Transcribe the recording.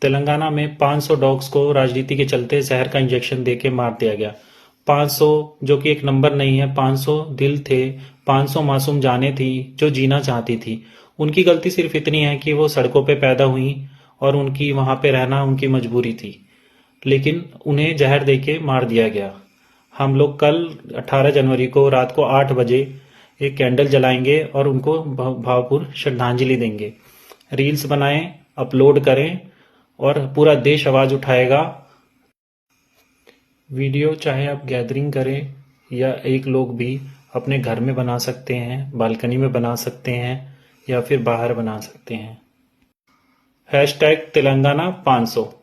तेलंगाना में 500 डॉग्स को राजनीति के चलते जहर का इंजेक्शन देके मार दिया गया। 500 जो कि एक नंबर नहीं है, 500 दिल थे, 500 मासूम जानें थी जो जीना चाहती थी। उनकी गलती सिर्फ इतनी है कि वो सड़कों पे पैदा हुई और उनकी वहां पे रहना उनकी मजबूरी थी, लेकिन उन्हें जहर देके मार दिया गया। हम लोग कल 18 जनवरी को रात को 8 बजे एक कैंडल जलाएंगे और उनको भावपूर्ण श्रद्धांजलि देंगे। रील्स बनाएं, अपलोड करें और पूरा देश आवाज उठाएगा। वीडियो चाहे आप गैदरिंग करें या एक लोग भी अपने घर में बना सकते हैं, बालकनी में बना सकते हैं या फिर बाहर बना सकते हैं। #तेलंगाना 500।